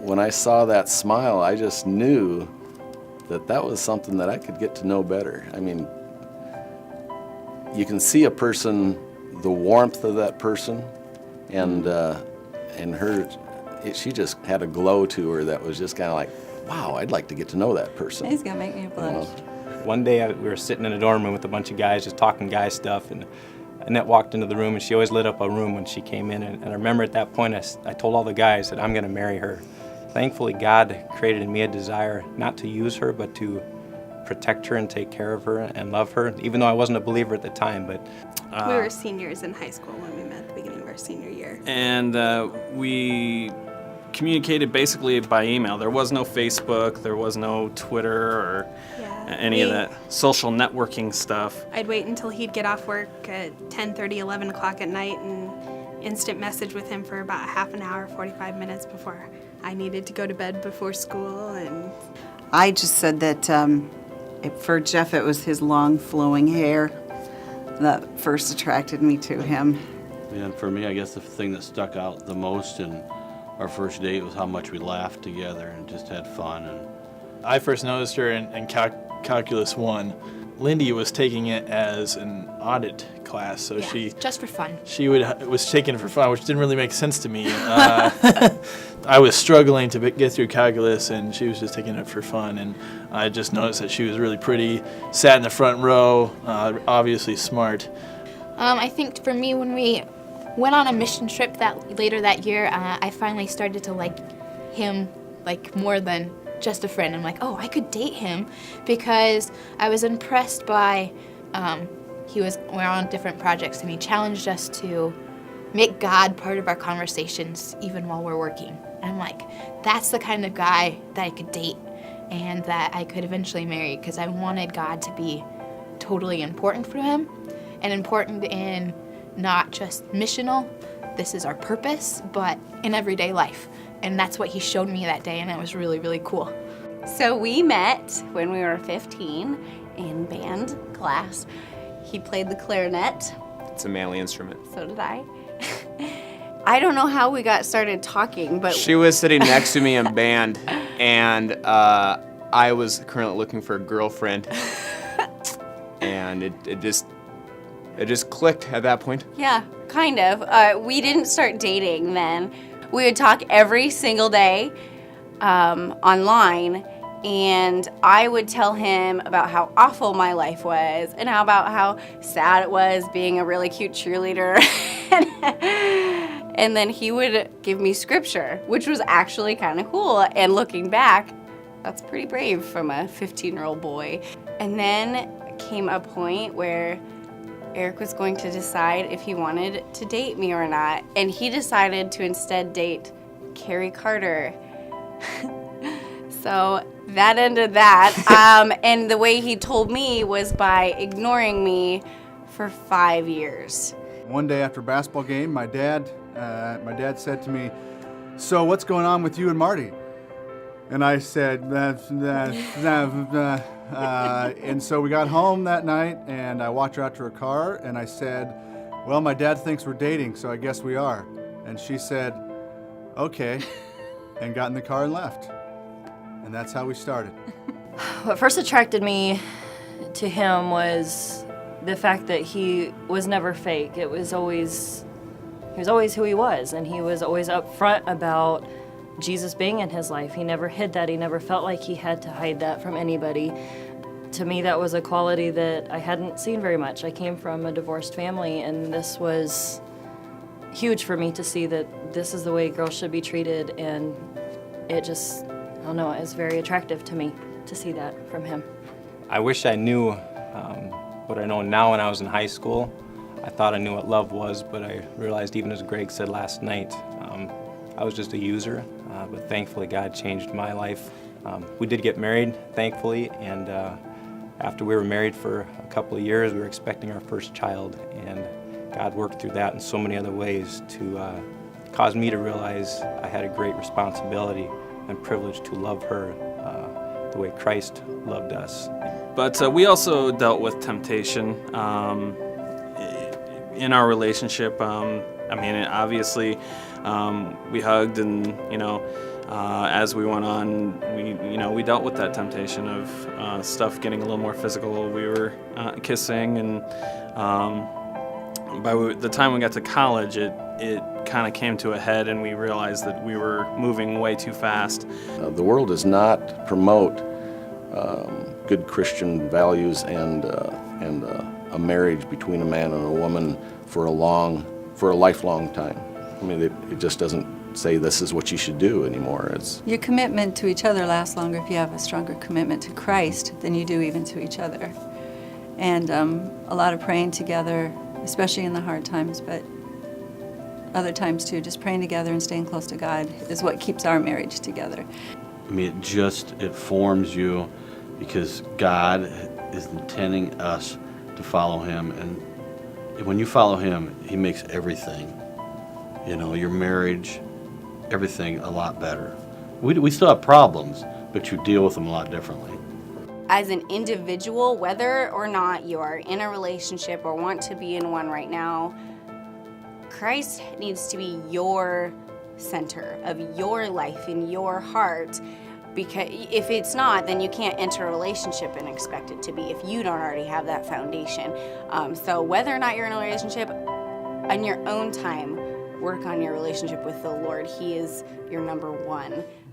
when I saw that smile, I just knew that that was something that I could get to know better. I mean, you can see a person, the warmth of that person, and her, she just had a glow to her that was just kind of like, wow, I'd like to get to know that person. He's gonna make me blush. One day we were sitting in a dorm room with a bunch of guys just talking guy stuff, and Annette walked into the room, and she always lit up a room when she came in, and I remember at that point I told all the guys that I'm going to marry her. Thankfully, God created in me a desire not to use her, but to protect her and take care of her and love her, even though I wasn't a believer at the time. But we were seniors in high school when we met at the beginning of our senior year. And we communicated basically by email. There was no Facebook, there was no Twitter or any of that social networking stuff. I'd wait until he'd get off work at 10:30, 11 o'clock at night and instant message with him for about half an hour, 45 minutes before I needed to go to bed before school. And I just said that for Jeff, it was his long flowing hair that first attracted me to him. And for me, I guess the thing that stuck out the most in our first date was how much we laughed together and just had fun. And I first noticed her in Calculus 1. Lindy was taking it as an audit class, so just for fun. She was taking it for fun, which didn't really make sense to me. I was struggling to get through calculus, and she was just taking it for fun. And I just noticed that she was really pretty, sat in the front row, obviously smart. I think for me, when we went on a mission trip later that year, I finally started to like him like more than just a friend. I'm like, oh, I could date him, because I was impressed by we're on different projects, and he challenged us to make God part of our conversations even while we're working. And I'm like, that's the kind of guy that I could date and that I could eventually marry, because I wanted God to be totally important for him, and important in not just missional, this is our purpose, but in everyday life. And that's what he showed me that day, and it was really, really cool. So we met when we were 15 in band class. He played the clarinet. It's a manly instrument. So did I. I don't know how we got started talking, but... She was sitting next to me in band, and I was currently looking for a girlfriend. And it just clicked at that point. Yeah, kind of. We didn't start dating then. We would talk every single day online, and I would tell him about how awful my life was and about how sad it was being a really cute cheerleader. And then he would give me scripture, which was actually kind of cool. And looking back, that's pretty brave from a 15-year-old boy. And then came a point where Eric was going to decide if he wanted to date me or not. And he decided to instead date Carrie Carter. So that ended that. And the way he told me was by ignoring me for 5 years. One day after a basketball game, my dad said to me, "So what's going on with you and Marty?" And I said, and so we got home that night, and I walked her out to her car, and I said, "Well, my dad thinks we're dating, so I guess we are." And she said, "Okay," and got in the car and left. And that's how we started. What first attracted me to him was the fact that he was never fake. He was always who he was, and he was always upfront about Jesus being in his life. He never hid that. He never felt like he had to hide that from anybody. To me, that was a quality that I hadn't seen very much. I came from a divorced family, and this was huge for me to see that this is the way girls should be treated, and it just, I don't know, it was very attractive to me to see that from him. I wish I knew what I know now when I was in high school. I thought I knew what love was, but I realized, even as Greg said last night, I was just a user, but thankfully God changed my life. We did get married, thankfully, and after we were married for a couple of years, we were expecting our first child, and God worked through that in so many other ways to cause me to realize I had a great responsibility and privilege to love her the way Christ loved us. But we also dealt with temptation in our relationship. I mean, obviously, we hugged and, as we went on, we dealt with that temptation of stuff getting a little more physical. We were kissing, and by the time we got to college, it kind of came to a head, and we realized that we were moving way too fast. The world does not promote good Christian values and a marriage between a man and a woman for a lifelong time. I mean, it just doesn't say this is what you should do anymore. Your commitment to each other lasts longer if you have a stronger commitment to Christ than you do even to each other. And a lot of praying together, especially in the hard times, but other times too, just praying together and staying close to God is what keeps our marriage together. I mean, it forms you because God is intending us to follow Him. And when you follow Him, He makes everything, your marriage, everything a lot better. We still have problems, but you deal with them a lot differently. As an individual, whether or not you are in a relationship or want to be in one right now, Christ needs to be your center of your life, in your heart. Because if it's not, then you can't enter a relationship and expect it to be if you don't already have that foundation. So whether or not you're in a relationship, on your own time, work on your relationship with the Lord. He is your number one.